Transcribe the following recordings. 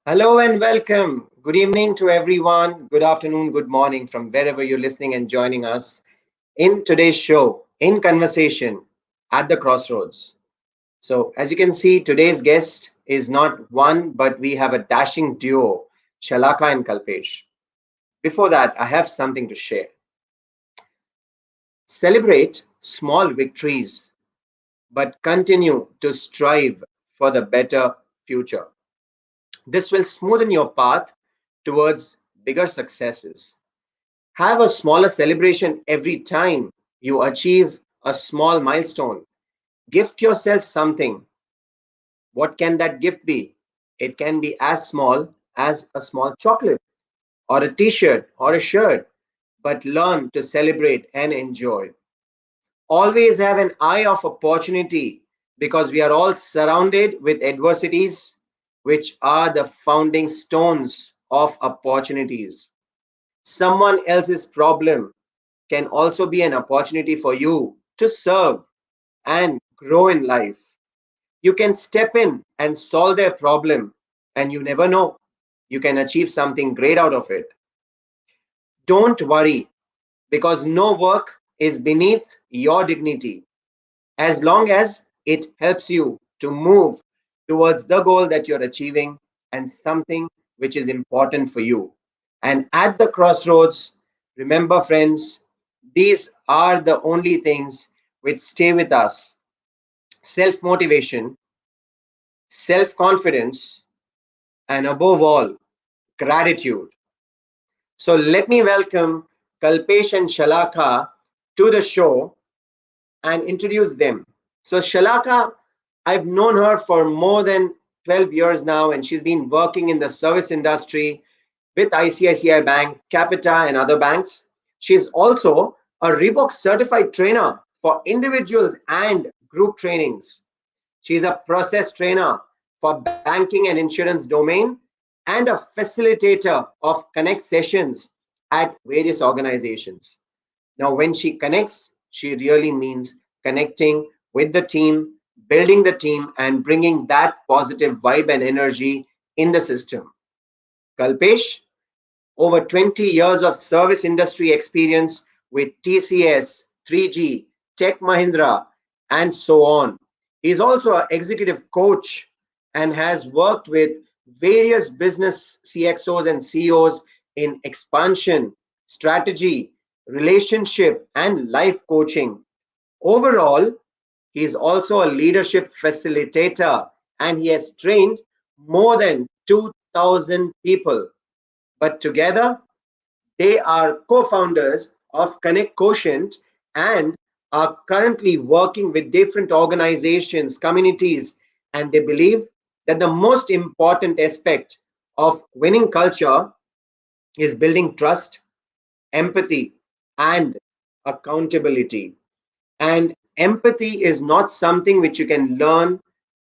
Hello and welcome. Good evening to everyone. Good afternoon, good morning from wherever you're listening and joining us in today's show, in conversation at the Crossroads. So, as you can see, today's guest is not one, but we have a dashing duo, Shalaka and Kalpesh. Before that, I have something to share. Celebrate small victories, but continue to strive for the better future. This will smoothen your path towards bigger successes. Have a smaller celebration every time you achieve a small milestone. Gift yourself something. What can that gift be? It can be as small as a small chocolate or a t shirt or a shirt, but learn to celebrate and enjoy. Always have an eye of opportunity because we are all surrounded with adversities, which are the founding stones of opportunities. Someone else's problem can also be an opportunity for you to serve and grow in life. You can step in and solve their problem, and you never know, you can achieve something great out of it. Don't worry because no work is beneath your dignity as long as it helps you to move towards the goal that you're achieving and something which is important for you. And at the crossroads, remember, friends, these are the only things which stay with us: self motivation, self confidence, and above all, gratitude. So let me welcome Kalpesh and Shalaka to the show and introduce them. So, Shalaka, I've known her for more than 12 years now, and she's been working in the service industry with ICICI Bank, Capita, and other banks. She's also a Reebok certified trainer for individuals and group trainings. She's a process trainer for banking and insurance domain and a facilitator of connect sessions at various organizations. Now, when she connects, she really means connecting with the team, building the team, and bringing that positive vibe and energy in the system. Kalpesh, over 20 years of service industry experience with TCS, 3G, Tech Mahindra, and so on. He's also an executive coach and has worked with various business CXOs and CEOs in expansion, strategy, relationship, and life coaching. Overall, he is also a leadership facilitator and he has trained more than 2,000 people. But together, they are co-founders of Connect Quotient and are currently working with different organizations, communities, and they believe that the most important aspect of winning culture is building trust, empathy, and accountability. And empathy is not something which you can learn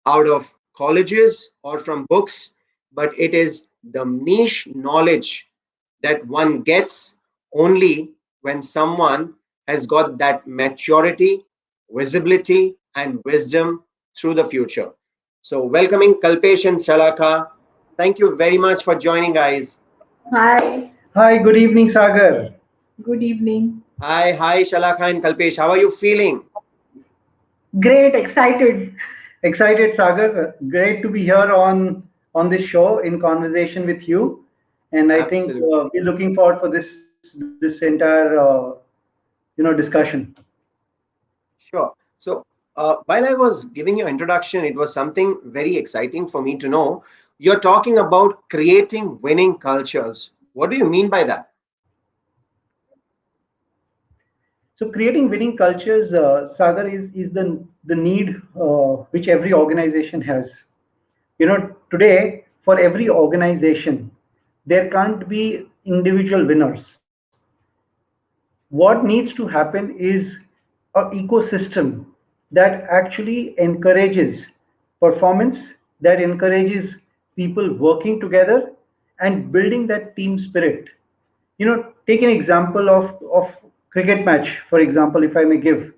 out of colleges or from books, but it is the niche knowledge that one gets only when someone has got that maturity, visibility, and wisdom through the future. So, welcoming Kalpesh and Shalaka. Thank you very much for joining, guys. Hi, Hi, good evening, Sagar. good evening. Hi, Shalaka and Kalpesh. How are you feeling? Great, excited. Excited, Sagar. Great to be here on this show in conversation with you, and I think Absolutely. we're looking forward for this entire discussion. Sure. So, while I was giving you introduction, it was something very exciting for me to know. You're talking about creating winning cultures. What do you mean by that? So, creating winning cultures, Sagar, is the need which every organization has. Today for every organization, there can't be individual winners. What needs to happen is a ecosystem that actually encourages performance, that encourages people working together and building that team spirit. Take an example of cricket match, for example, if I may give.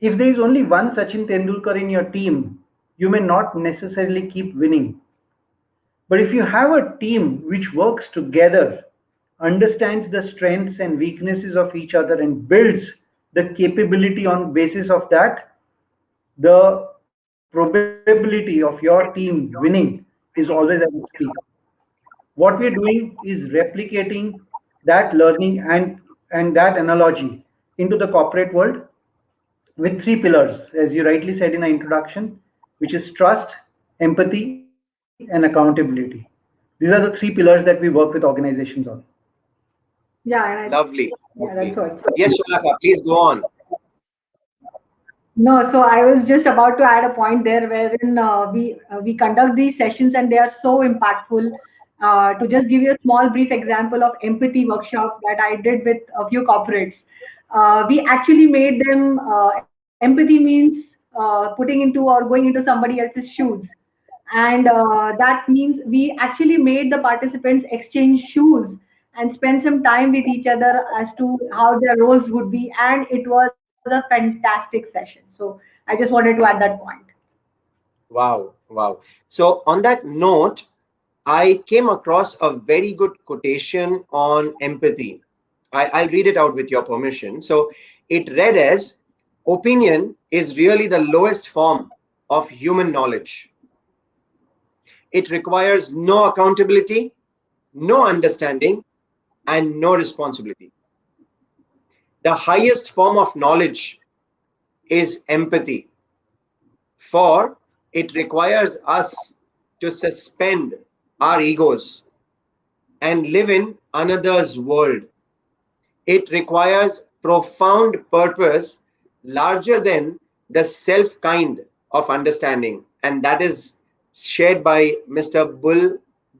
If there is only one Sachin Tendulkar in your team, you may not necessarily keep winning. But if you have a team which works together, understands the strengths and weaknesses of each other, and builds the capability on basis of that, the probability of your team winning is always at its peak. What we're doing is replicating that learning and that analogy into the corporate world with three pillars, as you rightly said in the introduction, which is trust, empathy, and accountability. These are the three pillars that we work with organizations on. Yeah, and Lovely, yeah, that's lovely. what. Yes, Shalaka, please go on. No, so I was just about to add a point there wherein we conduct these sessions and they are so impactful. To just give you a small brief example of empathy workshop that I did with a few corporates, we actually made them empathy means putting into or going into somebody else's shoes, and that means we actually made the participants exchange shoes and spend some time with each other as to how their roles would be, and it was a fantastic session. So I just wanted to add that point. Wow, wow. So, on that note, I came across a very good quotation on empathy. I'll read it out with your permission. So, it read as: opinion is really the lowest form of human knowledge. It requires no accountability, no understanding, and no responsibility. The highest form of knowledge is empathy, for it requires us to suspend our egos and live in another's world. It requires profound purpose larger than the self kind of understanding, and that is shared by Mr.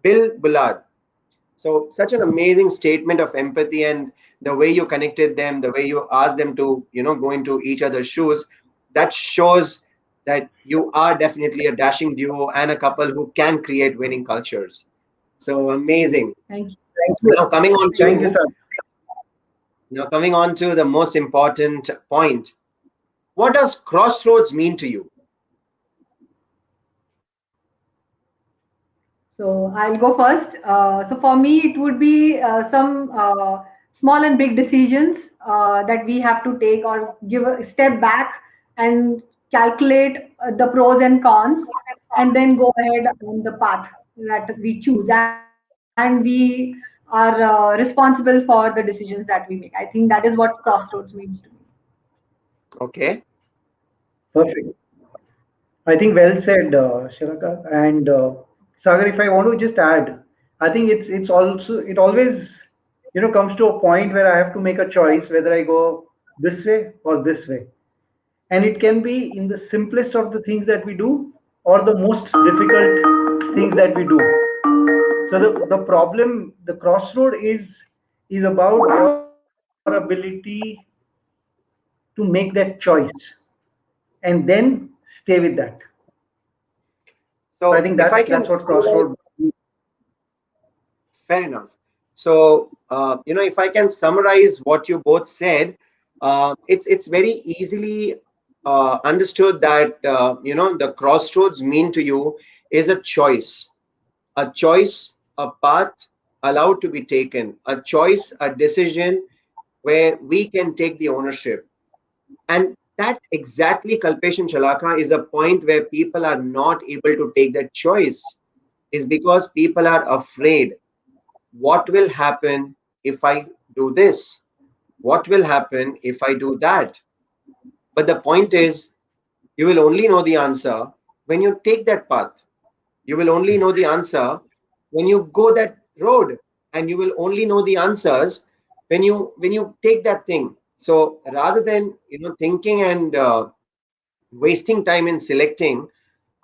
Bill Bullard. So, such an amazing statement of empathy, and the way you connected them, the way you asked them to, go into each other's shoes, that shows that you are definitely a dashing duo and a couple who can create winning cultures. So amazing. Thank you. Thank you. Now coming on Thank you, to sir. the most important point. What does crossroads mean to you? So I'll go first. So for me, it would be some small and big decisions that we have to take or give a step back and calculate the pros and cons, and then go ahead on the path that we choose. And we are responsible for the decisions that we make. I think that is what crossroads means to me. Okay. Perfect. I think well said, Shiraka. And Sagar, if I want to just add, I think it's also it always comes to a point where I have to make a choice whether I go this way or this way, and it can be in the simplest of the things that we do or the most difficult things that we do. So the problem, the crossroad is about your ability to make that choice and then stay with that. So I So think if I that's can what summarize, crossroad. fair enough. So if I can summarize what you both said, it's very easily understood that the crossroads mean to you is a choice, a path allowed to be taken, a choice, a decision where we can take the ownership. And that exactly, Kalpesh and Chalaka, is a point where people are not able to take that choice, is because people are afraid. What will happen if I do this? What will happen if I do that? But the point is, you will only know the answer when you take that path. You will only know the answer when you go that road, and you will only know the answers when you take that thing. So rather than thinking and wasting time in selecting,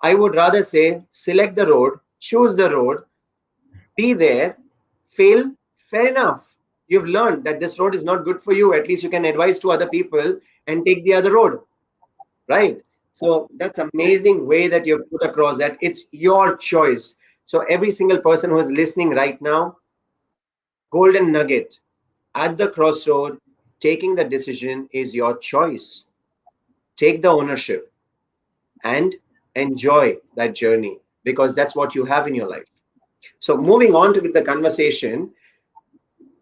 I would rather say select the road, choose the road, be there, fail, fair enough. You've learned that this road is not good for you. At least you can advise to other people and take the other road, right? So that's amazing way that you've put across that it's your choice. So every single person who is listening right now, golden nugget at the crossroad, taking the decision is your choice. Take the ownership and enjoy that journey, because that's what you have in your life. So moving on to with the conversation,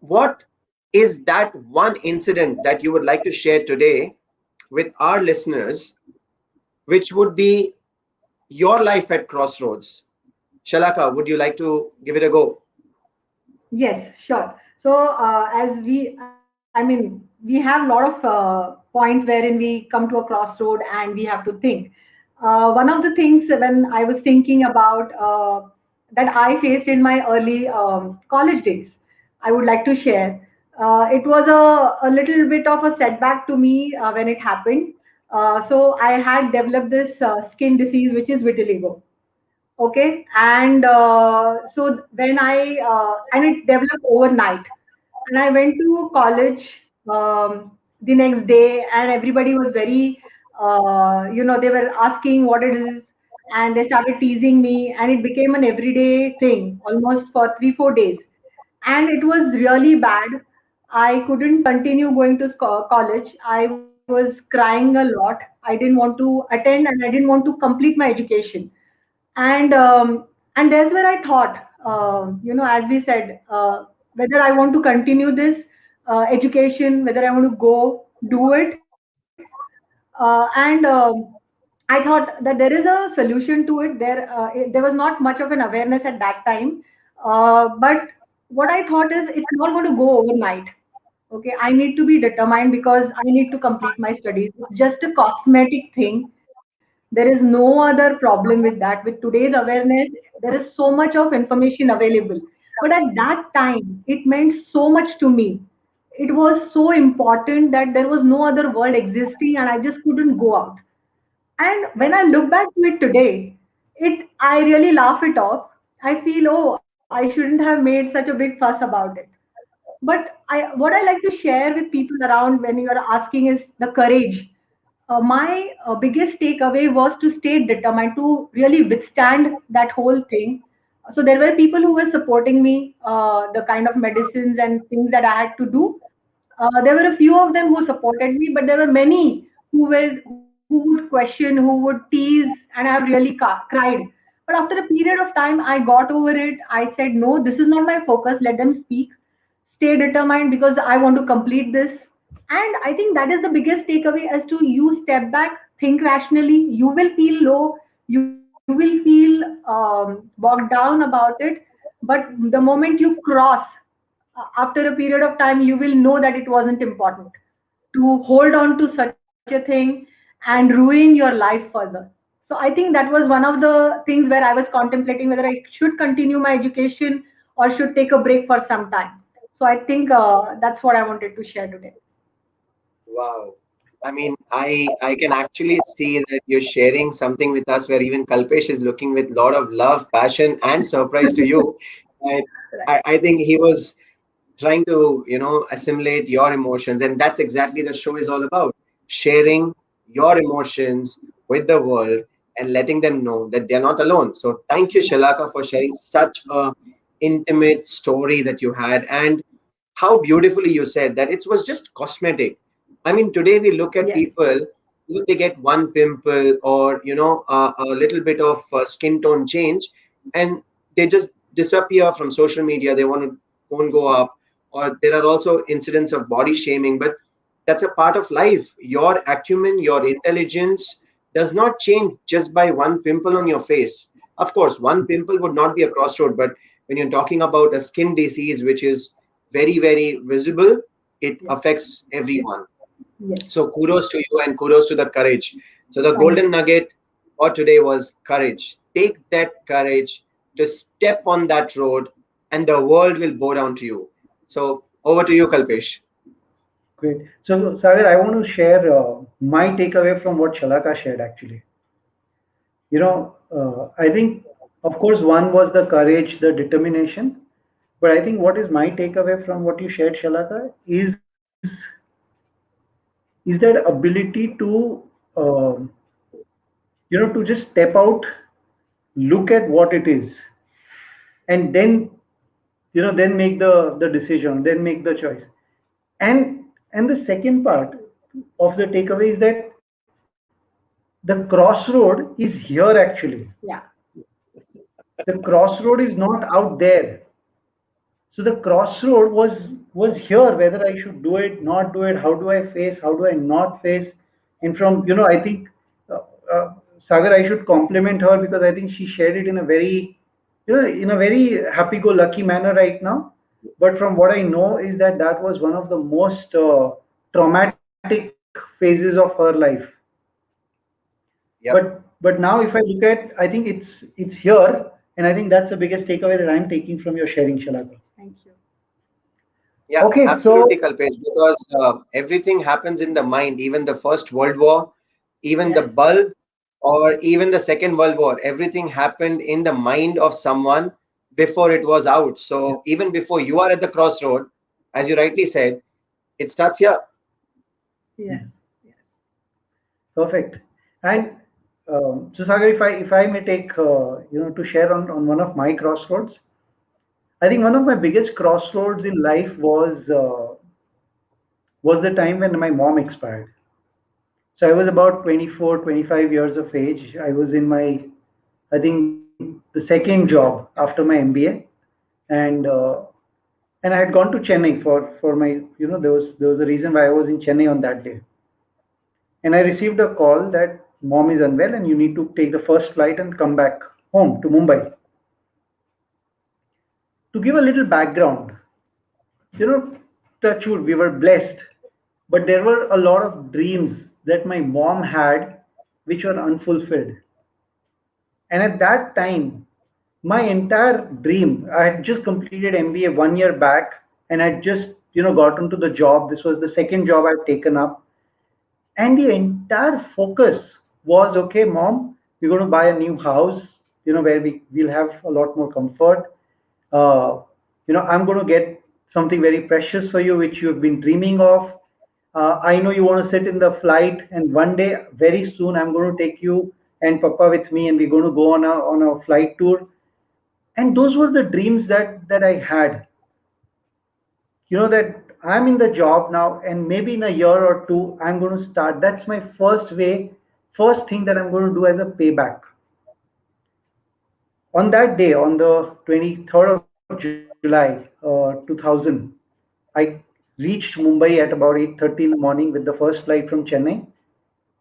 what is that one incident that you would like to share today with our listeners, which would be your life at Crossroads? Shalaka, would you like to give it a go? Yes, sure. So, I mean, we have a lot of points wherein we come to a crossroad and we have to think. One of the things when I was thinking about that I faced in my early college days, I would like to share. It was a little bit of a setback to me when it happened. So, I had developed this skin disease, which is vitiligo. Okay, and so when I and it developed overnight, and I went to college the next day, and everybody was very they were asking what it is, and they started teasing me, and it became an everyday thing almost for 3 4 days, and it was really bad. I couldn't continue going to college. I was crying a lot. I didn't want to attend, and I didn't want to complete my education. And um, and that's where I thought, as we said, whether I want to continue this education, whether I want to go do it. And I thought that there is a solution to it. There was not much of an awareness at that time, but what I thought is it's not going to go overnight. Okay, I need to be determined because I need to complete my studies. It's just a cosmetic thing. There is no other problem with that. With today's awareness, there is so much of information available. But at that time, it meant so much to me. It was so important that there was no other world existing and I just couldn't go out. And when I look back to it today, it I really laugh it off. I feel, oh, I shouldn't have made such a big fuss about it. But what I like to share with people around when you are asking is the courage. My biggest takeaway was to stay determined to really withstand that whole thing. So there were people who were supporting me, the kind of medicines and things that I had to do. There were a few of them who supported me, but there were many who would question, who would tease, and I have really cried. But after a period of time, I got over it. I said, no, this is not my focus. Let them speak. Stay determined because I want to complete this. And I think that is the biggest takeaway as to you step back, think rationally. You will feel low, you will feel bogged down about it. But the moment you cross, after a period of time, you will know that it wasn't important to hold on to such a thing and ruin your life further. So I think that was one of the things where I was contemplating whether I should continue my education or should take a break for some time. So I think that's what I wanted to share today. Wow. I mean, I can actually see that you're sharing something with us where even Kalpesh is looking with a lot of love, passion, and surprise to you. And Right. I think he was trying to, assimilate your emotions. And that's exactly the show is all about, sharing your emotions with the world and letting them know that they're not alone. So thank you, Shalaka, for sharing such a intimate story that you had. And how beautifully you said that it was just cosmetic. I mean, today we look at Yes. people, if they get one pimple or, a little bit of skin tone change, and they just disappear from social media. They want to won't go up, or there are also incidents of body shaming, but that's a part of life. Your acumen, your intelligence does not change just by one pimple on your face. Of course, one pimple would not be a crossroad, but when you're talking about a skin disease which is very, very visible, it Yes. affects everyone. Yes. So kudos to you and kudos to the courage. So the Thank golden you. nugget for today was courage. Take that courage to step on that road, and the world will bow down to you. So over to you, Kalpesh. Great. So, Sagar, I want to share my takeaway from what Shalaka shared actually. I think, of course, one was the courage, the determination. But I think what is my takeaway from what you shared, Shalaka, is that ability to, to just step out, look at what it is, and then make the decision, then make the choice. And the second part of the takeaway is that the crossroad is here actually. Yeah. The crossroad is not out there. So the crossroad was here, whether I should do it, not do it, how do I face, how do I not face. And from, I think, uh, uh, Sagar, I should compliment her because I think she shared it in a very, in a very happy-go-lucky manner right now. But from what I know is that that was one of the most traumatic phases of her life. Yep. But now if I look at, I think it's here, and I think that's the biggest takeaway that I'm taking from your sharing, Shalaka. Thank you. Yeah, Okay, absolutely, so Kalpesh, because everything happens in the mind, even the First World War, even the Yes. bulb, or even the Second World War, everything happened in the mind of someone before it was out. So even before you are at the crossroad, as you rightly said, it starts here. Yes. Yes. perfect. And so Sagar, if I may take to share on one of my crossroads, I think one of my biggest crossroads in life was the time when my mom expired. So I was about 24, 25 years of age. I was in my, I think, the second job after my MBA, and and I had gone to Chennai for my, there was a reason why I was in Chennai on that day, and I received a call that mom is unwell and you need to take the first flight and come back home to Mumbai. To give a little background, you know, touch wood, we were blessed, but there were a lot of dreams that my mom had which were unfulfilled. And at that time, my entire dream, I had just completed MBA 1 year back and I just, gotten to the job. This was the second job I've taken up. And the entire focus was, okay, mom, we're going to buy a new house, where we'll have a lot more comfort. Uh, I'm going to get something very precious for you, which you've been dreaming of. I know you want to sit in the flight, and one day, very soon, I'm going to take you and Papa with me, and we're going to go on a flight tour. And those were the dreams that I had. That I'm in the job now, and maybe in a year or two, I'm going to start. That's my first thing that I'm going to do as a payback. On that day, on the 23rd of July, 2000, I reached Mumbai at about 8:30 in the morning with the first flight from Chennai,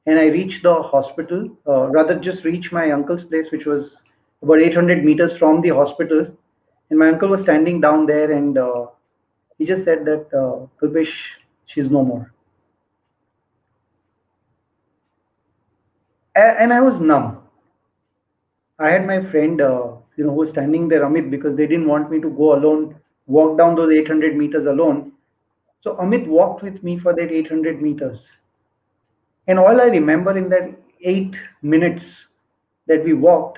and I reached the hospital, rather just reached my uncle's place, which was about 800 meters from the hospital. And my uncle was standing down there, and he just said that, Kalpesh, she's no more. And I was numb. I had my friend, who was standing there, Amit, because they didn't want me to go alone, walk down those 800 meters alone. So Amit walked with me for that 800 meters. And all I remember in that 8 minutes that we walked,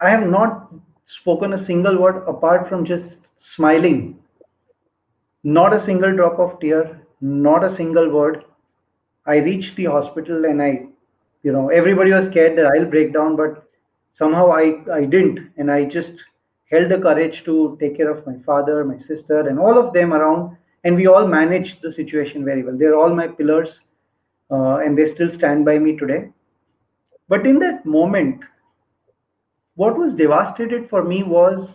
I have not spoken a single word apart from just smiling. Not a single drop of tear, not a single word. I reached the hospital and everybody was scared that I'll break down, but somehow I didn't. And I just held the courage to take care of my father, my sister, and all of them around. And we all managed the situation very well. They're all my pillars, and they still stand by me today. But in that moment, what was devastated for me was,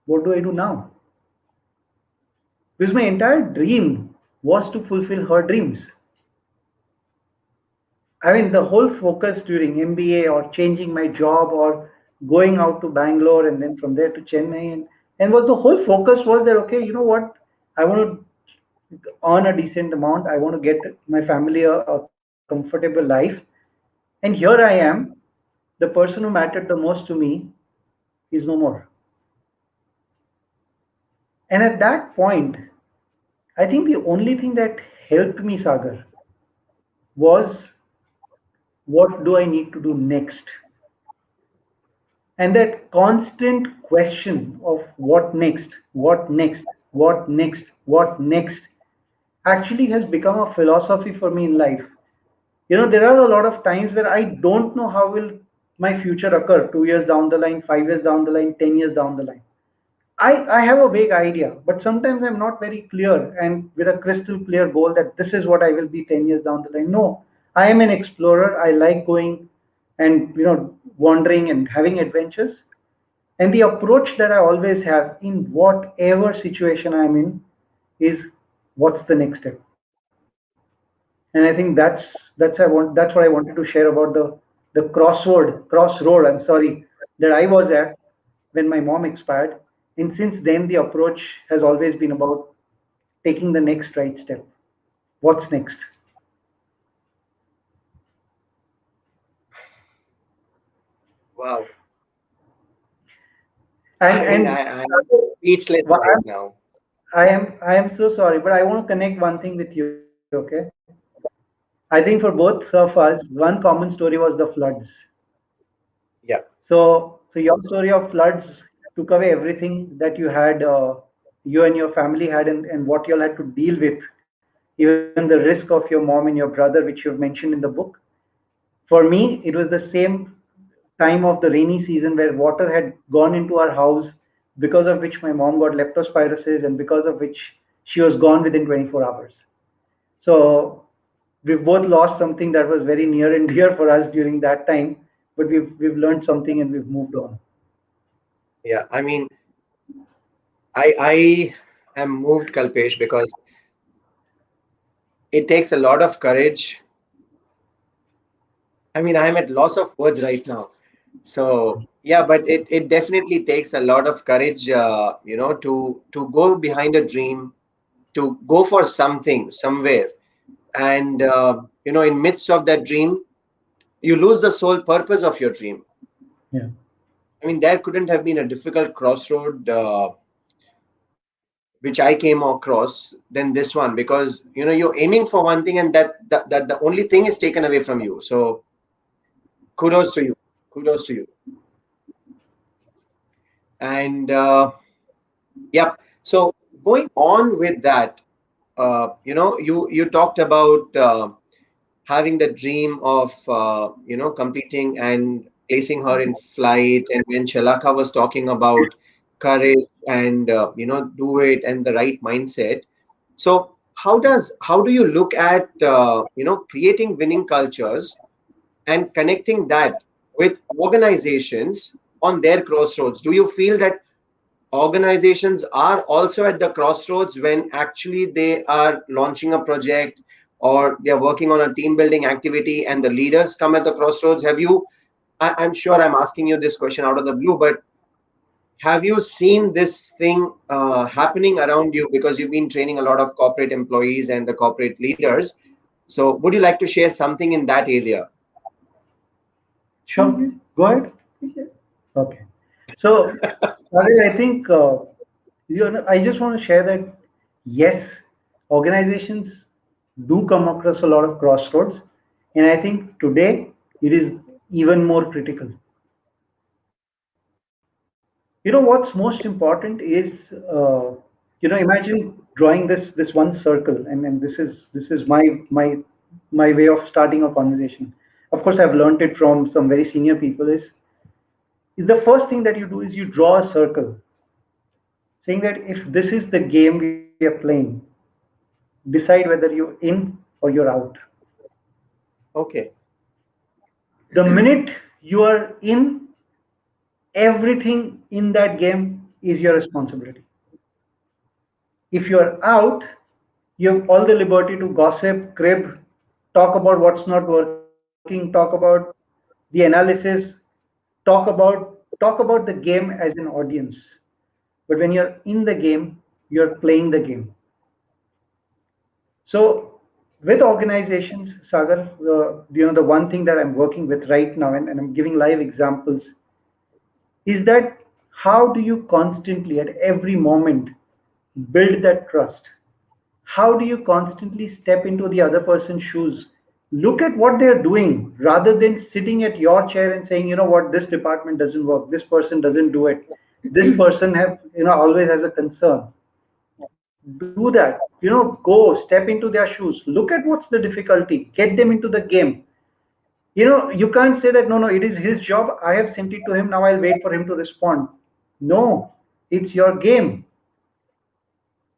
what do I do now? Because my entire dream was to fulfill her dreams. I mean, the whole focus during MBA or changing my job or going out to Bangalore and then from there to Chennai, and what the whole focus was that, okay, you know what? I want to earn a decent amount. I want to get my family a comfortable life. And here I am, the person who mattered the most to me is no more. And at that point, I think the only thing that helped me, Sagar, was, what do I need to do next? And that constant question of what next, what next, what next, what next actually has become a philosophy for me in life. There are a lot of times where I don't know how will my future occur, 2 years down the line, 5 years down the line, 10 years down the line. I have a vague idea, but sometimes I'm not very clear and with a crystal clear goal that this is what I will be 10 years down the line. No, I am an explorer. I like going and wandering and having adventures. And the approach that I always have in whatever situation I'm in is, what's the next step? And I think that's what I wanted to share about the crossroad, I'm sorry, that I was at when my mom expired. And since then the approach has always been about taking the next right step. What's next? Wow. And I mean, I'm speechless well, right now. I am so sorry, but I want to connect one thing with you, okay? I think for both of us, one common story was the floods. Yeah. So your story of floods took away everything that you had, you and your family had, and what you all had to deal with, even the risk of your mom and your brother, which you've mentioned in the book. For me, it was the same time of the rainy season where water had gone into our house, because of which my mom got leptospirosis, and because of which she was gone within 24 hours. So we've both lost something that was very near and dear for us during that time, but we've learned something and we've moved on. Yeah. I mean, I am moved, Kalpesh, because it takes a lot of courage. I mean, I'm at loss of words right now. So yeah, but it definitely takes a lot of courage, to go behind a dream, to go for something somewhere, and in midst of that dream, you lose the sole purpose of your dream. Yeah. I mean, there couldn't have been a difficult crossroad which I came across than this one, because you're aiming for one thing, and that the only thing is taken away from you. So kudos to you, kudos to you. And yep. So going on with that, you talked about having the dream of competing and placing her in flight, and when Shalaka was talking about courage and do it and the right mindset. So how do you look at creating winning cultures and connecting that with organizations on their crossroads? Do you feel that organizations are also at the crossroads when actually they are launching a project, or they are working on a team building activity, and the leaders come at the crossroads? I'm sure I'm asking you this question out of the blue, but have you seen this thing happening around you, because you've been training a lot of corporate employees and the corporate leaders? So would you like to share something in that area? Sure. Go ahead. Okay. So, Arun, I think I just want to share that yes, organizations do come across a lot of crossroads, and I think today it is even more critical. What's most important is, imagine drawing this one circle, and this is my way of starting a conversation. Of course, I've learned it from some very senior people. Is the first thing that you do is you draw a circle, saying that if this is the game we are playing, decide whether you're in or you're out. Okay. The minute you are in, everything in that game is your responsibility. If you are out, you have all the liberty to gossip, crib, talk about what's not working, talk about the analysis, talk about the game as an audience. But when you're in the game, you're playing the game. So with organizations, Sagar, the one thing that I'm working with right now, and I'm giving live examples, is that how do you constantly, at every moment, build that trust? How do you constantly step into the other person's shoes? Look at what they're doing rather than sitting at your chair and saying, you know what, this department doesn't work, this person doesn't do it, this person always has a concern. Do that. Go step into their shoes. Look at what's the difficulty. Get them into the game. You can't say that, no, no, it is his job. I have sent it to him. Now I'll wait for him to respond. No, it's your game.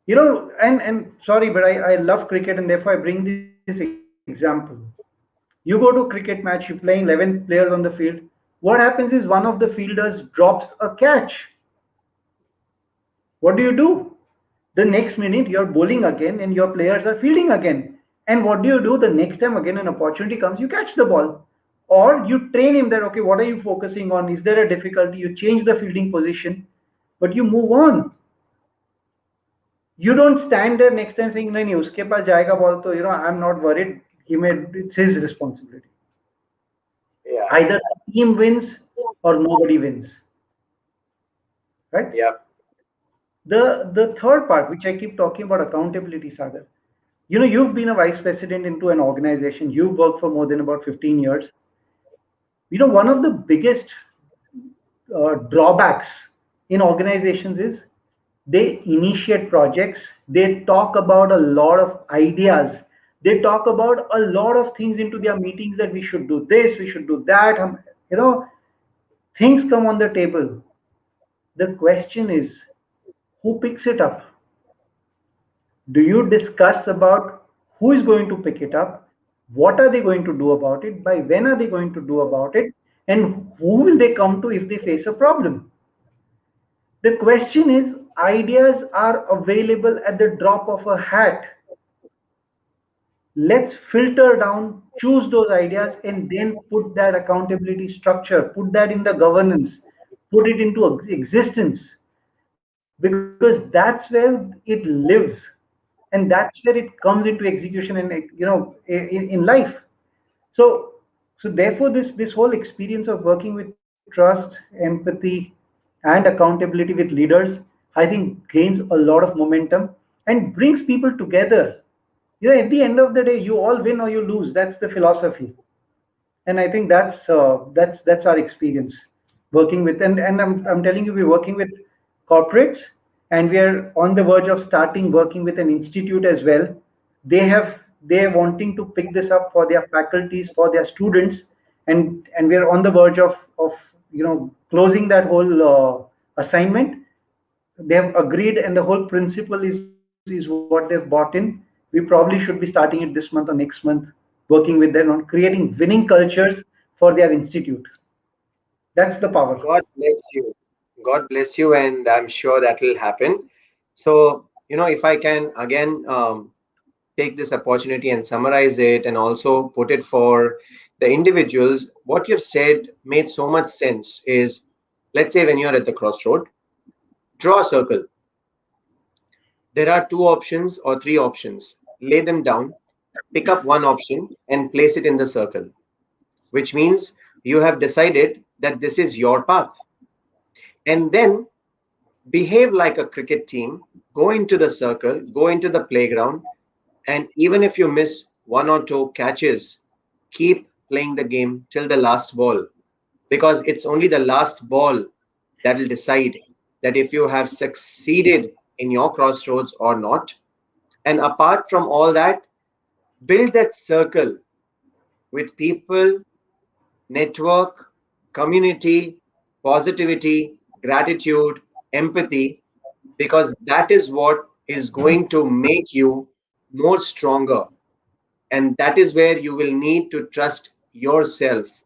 And sorry, but I love cricket, and therefore I bring this example. You know, You go to a cricket match, you're playing 11 players on the field. What happens is one of the fielders drops a catch. What do? The next minute you're bowling again and your players are fielding again. And what do? The next time again an opportunity comes, you catch the ball. Or you train him that, okay, what are you focusing on? Is there a difficulty? You change the fielding position, but you move on. You don't stand there next time saying, नहीं उसके पास जाएगा ball तो I'm not worried. It's his responsibility. Yeah. Either the team wins or nobody wins. Right? Yeah. The third part, which I keep talking about, accountability, Sagar. You've been a vice president into an organization. You've worked for more than about 15 years. One of the biggest drawbacks in organizations is they initiate projects, they talk about a lot of ideas, they talk about a lot of things into their meetings that we should do this, we should do that. Things come on the table. The question is, who picks it up? Do you discuss about who is going to pick it up? What are they going to do about it? By when are they going to do about it? And who will they come to if they face a problem? The question is, ideas are available at the drop of a hat. Let's filter down, choose those ideas, and then put that accountability structure, put that in the governance, put it into existence. Because that's where it lives, and that's where it comes into execution and in life. So therefore this whole experience of working with trust, empathy, and accountability with leaders, I think gains a lot of momentum and brings people together. At the end of the day, you all win or you lose. That's the philosophy. And I think that's our experience working with, and I'm telling you, we're working with corporates, and we are on the verge of starting working with an institute as well. They're wanting to pick this up for their faculties, for their students, and we're on the verge of closing that whole assignment. They have agreed, and the whole principle is what they've bought in. We probably should be starting it this month or next month, working with them on creating winning cultures for their institute. That's the power. God bless you. God bless you, and I'm sure that will happen. So, if I can again take this opportunity and summarize it and also put it for the individuals, what you've said made so much sense is, let's say when you're at the crossroad, draw a circle. There are two options or three options. Lay them down, pick up one option and place it in the circle, which means you have decided that this is your path. And then behave like a cricket team, go into the circle, go into the playground, and even if you miss one or two catches, keep playing the game till the last ball, because it's only the last ball that will decide that if you have succeeded in your crossroads or not. And apart from all that, build that circle with people, network, community, positivity, gratitude, empathy, because that is what is going to make you more stronger. And that is where you will need to trust yourself.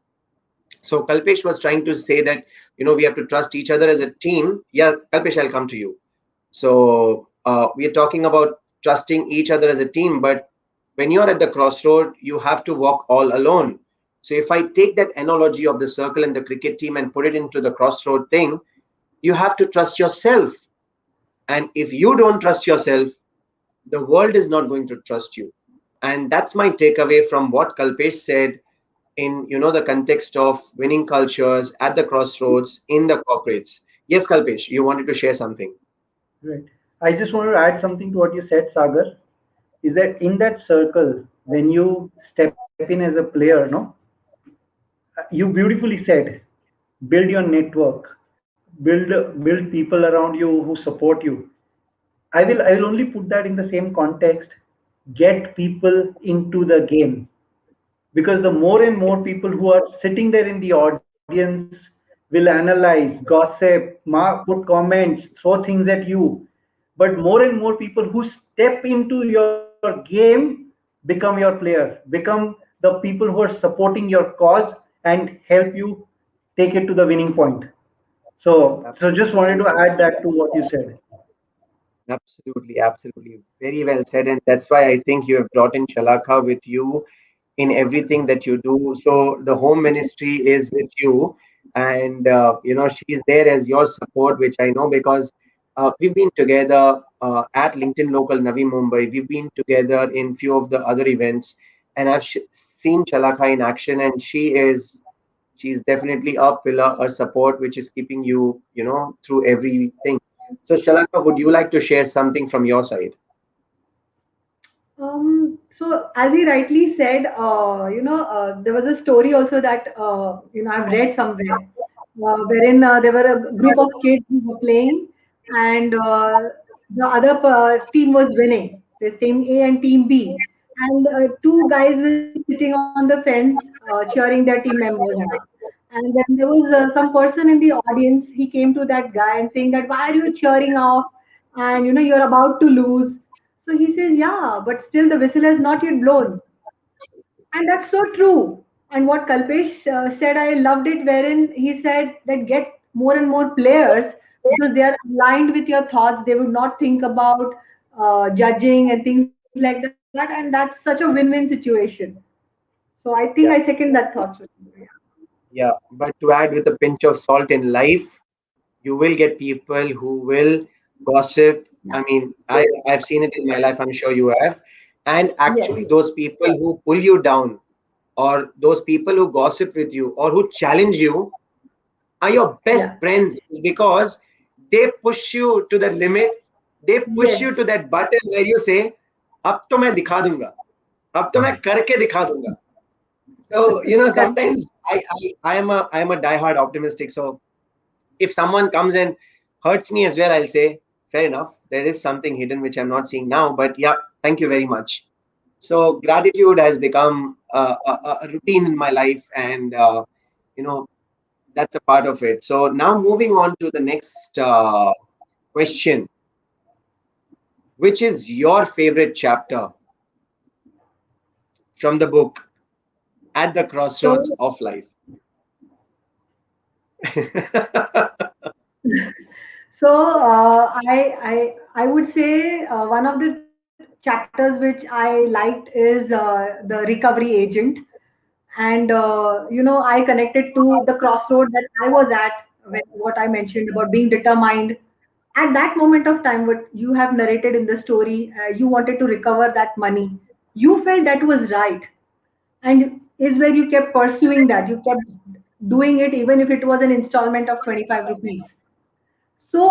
So Kalpesh was trying to say that, we have to trust each other as a team. Yeah, Kalpesh, I'll come to you. So we are talking about trusting each other as a team, but when you're at the crossroad, you have to walk all alone. So if I take that analogy of the circle and the cricket team and put it into the crossroad thing, you have to trust yourself. And if you don't trust yourself, the world is not going to trust you. And that's my takeaway from what Kalpesh said in the context of winning cultures at the crossroads in the corporates. Yes, Kalpesh, you wanted to share something. Right. I just want to add something to what you said, Sagar. Is that in that circle, when you step in as a player, no, you beautifully said, build your network, build people around you who support you. I will only put that in the same context. Get people into the game, because the more and more people who are sitting there in the audience will analyze, gossip, put comments, throw things at you. But more and more people who step into your game become your player, become the the people who are supporting your cause and help you take it to the winning point. So just wanted to add that to what you said. Absolutely, absolutely. Very well said. And that's why I think you have brought in Shalaka with you in everything that you do. So the home ministry is with you, and she's there as your support, which I know because we've been together at LinkedIn Local Navi Mumbai. We've been together in few of the other events, and I've seen Shalaka in action, and she's definitely a pillar, a support, which is keeping you, through everything. So, Shalaka, would you like to share something from your side? So as he rightly said, there was a story also that I've read somewhere, wherein there were a group of kids who were playing, and the other team was winning. There's team A and team B, and two guys were sitting on the fence cheering their team members on. And then there was some person in the audience. He came to that guy and saying that, "Why are you cheering off? And you're about to lose." So he says, "Yeah, but still the whistle has not yet blown." And that's so true. And what Kalpesh said, I loved it, wherein he said that get more and more players because they are aligned with your thoughts. They would not think about judging and things like that. And that's such a win win situation. So I think I Yeah, second that thought. Yeah. yeah. But to add with a pinch of salt in life, you will get people who will gossip. Yeah. I mean, I've seen it in my life, I'm sure you have. And Yes. actually, those people who pull you down, or those people who gossip with you, or who challenge you, are your best Yeah. friends is because they push you to the limit. They push Yes. you to that button where you say, "अब तो मैं दिखा दूंगा, अब तो मैं करके दिखा दूंगा." So Correct. sometimes I am a diehard optimistic. So if someone comes and hurts me as well, I'll say, fair enough. There is something hidden which I'm not seeing now, but yeah, thank you very much. So gratitude has become a routine in my life, and you know that's a part of it. So now moving on to the next question, which is your favorite chapter from the book At the Crossroads So of Life? So I would say one of the chapters which I liked is the recovery agent, and I connected to the crossroad that I was at when what I mentioned about being determined. At that moment of time, what you have narrated in the story, you wanted to recover that money. You felt that was right, and is where you kept pursuing that. You kept doing it even if it was an installment of 25 rupees. So,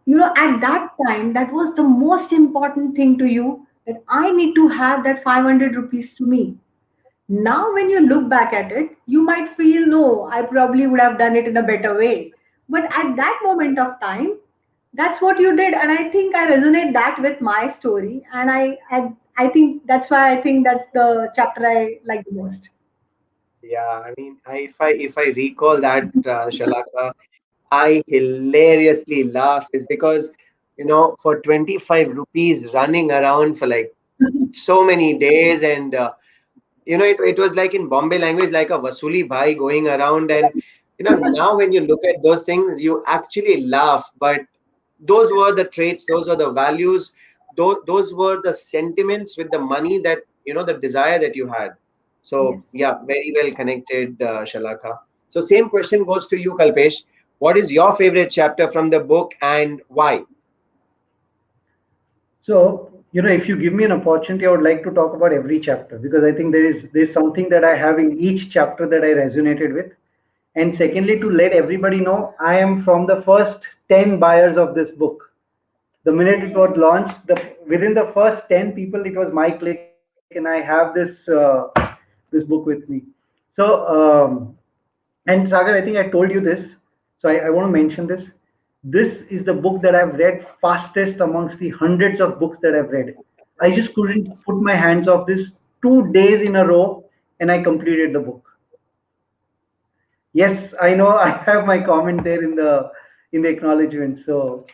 at that time, that was the most important thing to you, that I need to have that 500 rupees to me. Now, when you look back at it, you might feel, no, I probably would have done it in a better way. But at that moment of time, that's what you did. And I think I resonate that with my story. And I think that's why I think that's the chapter I like the most. Yeah, I mean, if I recall that, Shalaka, I hilariously laugh is because for 25 rupees running around for like so many days, and it was like in Bombay language like a Vasuli Bhai going around, and now when you look at those things you actually laugh, but those were the traits, those are the values, those were the sentiments with the money, that the desire that you had. So Yes. yeah, very well connected, Shalaka. So same question goes to you, Kalpesh. What is your favorite chapter from the book and why? So, if you give me an opportunity, I would like to talk about every chapter because I think there's something that I have in each chapter that I resonated with. And secondly, to let everybody know, I am from the first 10 buyers of this book. The minute it was launched, within the first 10 people, it was my click, and I have this book with me. So, and Sagar, I think I told you this, so I want to mention this. This is the book that I've read fastest amongst the hundreds of books that I've read. I just couldn't put my hands off this 2 days in a row, and I completed the book. Yes, I know. I have my comment there in the acknowledgement. So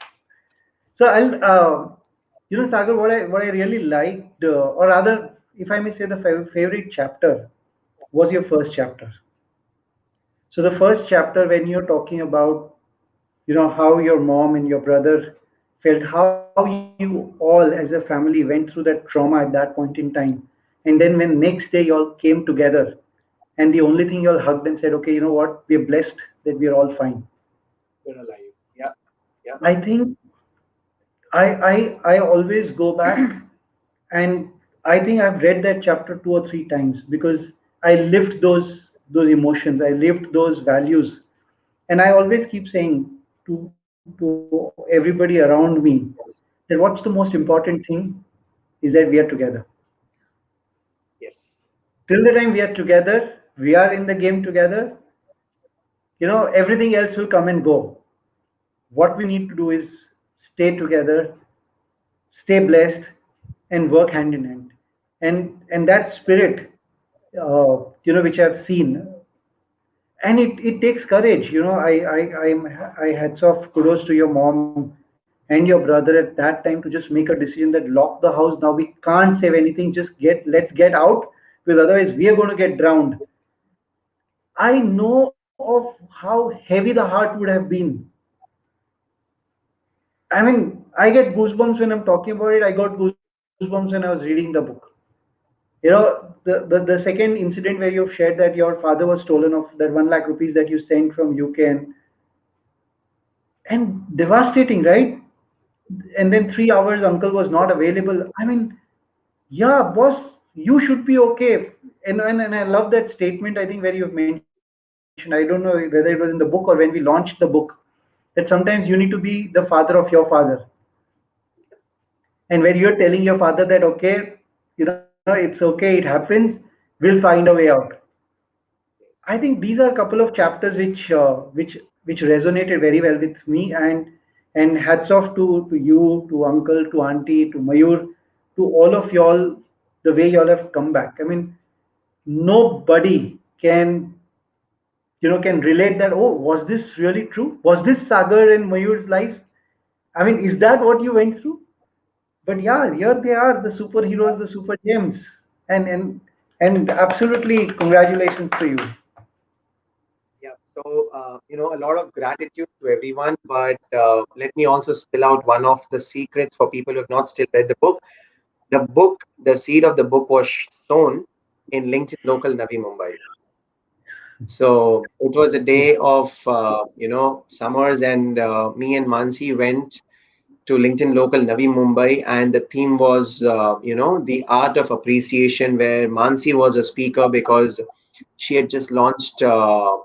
Sagar, what I really liked, or rather, if I may say, the favorite chapter. was your first chapter. So the first chapter, when you're talking about, how your mom and your brother felt, how you all as a family went through that trauma at that point in time, and then when next day you all came together, and the only thing you all hugged and said, okay, you know what, we're blessed that we're all fine. You're alive. Yeah. Yeah. I think I always go back, and I think I've read that chapter 2 or 3 times because I lived those emotions, I lived those values, and I always keep saying to everybody around me that what's the most important thing is that we are together. Yes. Till the time we are together, we are in the game together. Everything else will come and go. What we need to do is stay together, stay blessed, and work hand in hand. And that spirit, which I've seen, and it takes courage. I hats off, kudos to your mom and your brother at that time to just make a decision that lock the house. Now we can't save anything. Just let's get out, because otherwise we are going to get drowned. I know of how heavy the heart would have been. I mean, I get goosebumps when I'm talking about it. I got goosebumps when I was reading the book. The second incident where you've shared that your father was stolen of that 1 lakh rupees that you sent from UK, and devastating, right? And then 3 hours, uncle was not available. I mean, yeah, boss, you should be okay. And I love that statement. I think where you've mentioned, I don't know whether it was in the book or when we launched the book, that sometimes you need to be the father of your father. And where you're telling your father that, okay, it's okay, it happens, we'll find a way out. I think these are a couple of chapters which resonated very well with me, and hats off to you, to uncle, to auntie, to Mayur, to all of y'all, the way y'all have come back. I mean, nobody can relate that. Oh, was this really true? Was this Sagar and Mayur's life? I mean, is that what you went through? But yeah, here they are, the superheroes, the super gems, and absolutely congratulations to you. Yeah. So, a lot of gratitude to everyone, but let me also spill out one of the secrets for people who have not still read the book. The seed of the book was sown in LinkedIn local Navi Mumbai. So it was a day of, summers, and me and Mansi went to LinkedIn local Navi Mumbai, and the theme was, the art of appreciation, where Mansi was a speaker because she had just launched her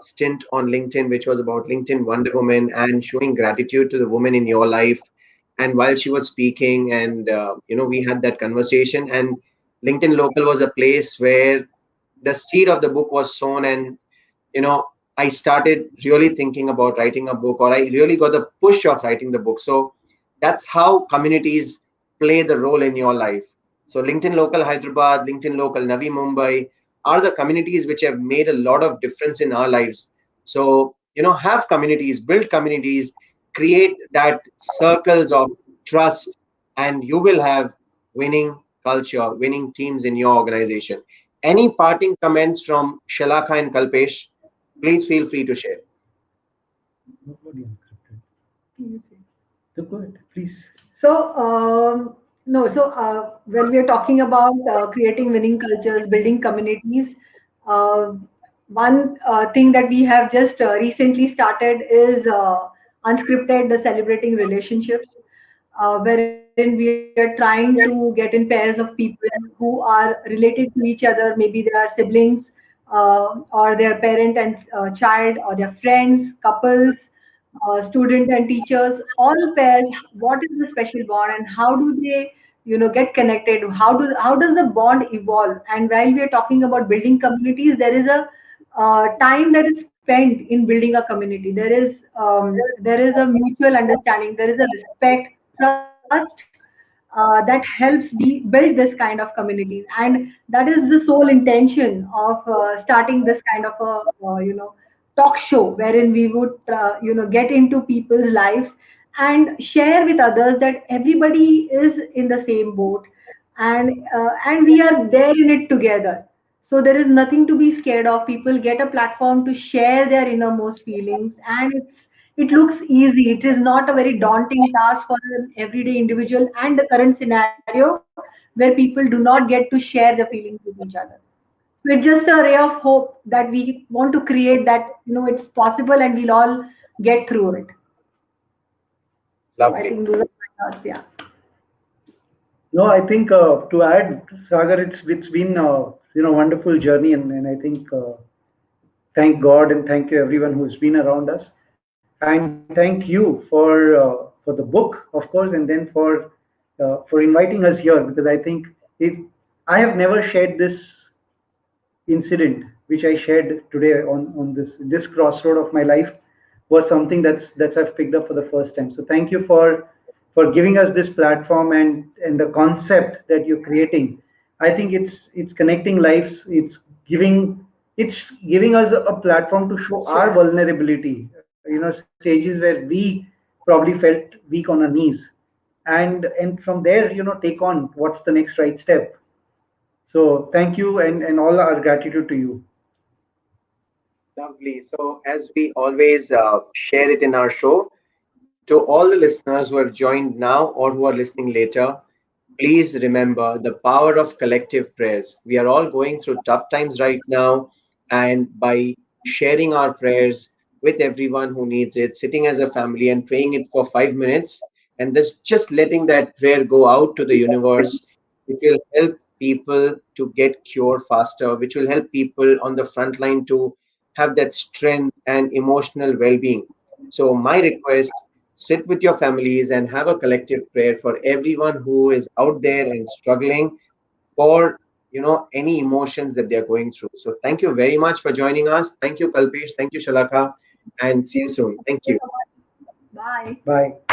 stint on LinkedIn, which was about LinkedIn Wonder Woman and showing gratitude to the woman in your life. And while she was speaking, and we had that conversation, and LinkedIn Local was a place where the seed of the book was sown, and you know I started really thinking about writing a book, or I really got the push of writing the book. So that's how communities play the role in your life. So LinkedIn Local Hyderabad, LinkedIn Local Navi Mumbai are the communities which have made a lot of difference in our lives. So have communities, build communities, create that circles of trust, and you will have winning culture, winning teams in your organization. Any parting comments from Shalaka and Kalpesh? Please feel free to share. Nobody unscripted. So go ahead, please. So, no, so when we are talking about creating winning cultures, building communities, uh, one thing that we have just recently started is unscripted the celebrating relationships, wherein we are trying to get in pairs of people who are related to each other. Maybe they are siblings, or their parent and child, or their friends, couples, student and teachers, all pairs. What is the special bond, and how do they get connected? How does the bond evolve? And while we are talking about building communities, there is a time that is spent in building a community. There is a mutual understanding, there is a respect, trust, that helps build this kind of communities, and that is the sole intention of starting this kind of a talk show, wherein we would get into people's lives and share with others that everybody is in the same boat, and we are there in it together. So there is nothing to be scared of. People get a platform to share their innermost feelings, and it looks easy. It is not a very daunting task for an everyday individual and the current scenario where people do not get to share their feelings with each other. So it's just a ray of hope that we want to create, that it's possible and we'll all get through it. So I Lovely. think those are my thoughts. Yeah. No, I think to add, Sagar, it's been wonderful journey, and I think thank God and thank you everyone who's been around us, and thank you for the book, of course, and then for inviting us here, because I think it I have never shared this incident which I shared today on this crossroad of my life, was something that's I've picked up for the first time. So thank you for giving us this platform, and the concept that you're creating. I think it's connecting lives. Giving it's giving us a platform to show our Sure. vulnerability. Stages where we probably felt weak on our knees, and from there, take on what's the next right step. So thank you, and all our gratitude to you. Lovely. So, as we always share it in our show, to all the listeners who have joined now or who are listening later, please remember the power of collective prayers. We are all going through tough times right now, and by sharing our prayers with everyone who needs it, sitting as a family and praying it for 5 minutes, and this just letting that prayer go out to the universe, it will help people to get cured faster, which will help people on the front line to have that strength and emotional well-being. So, my request, sit with your families and have a collective prayer for everyone who is out there and struggling for any emotions that they're going through. So thank you very much for joining us. Thank you, Kalpesh. Thank you, Shalaka, and see you soon. Thank Thank you. you so much. Bye. Bye.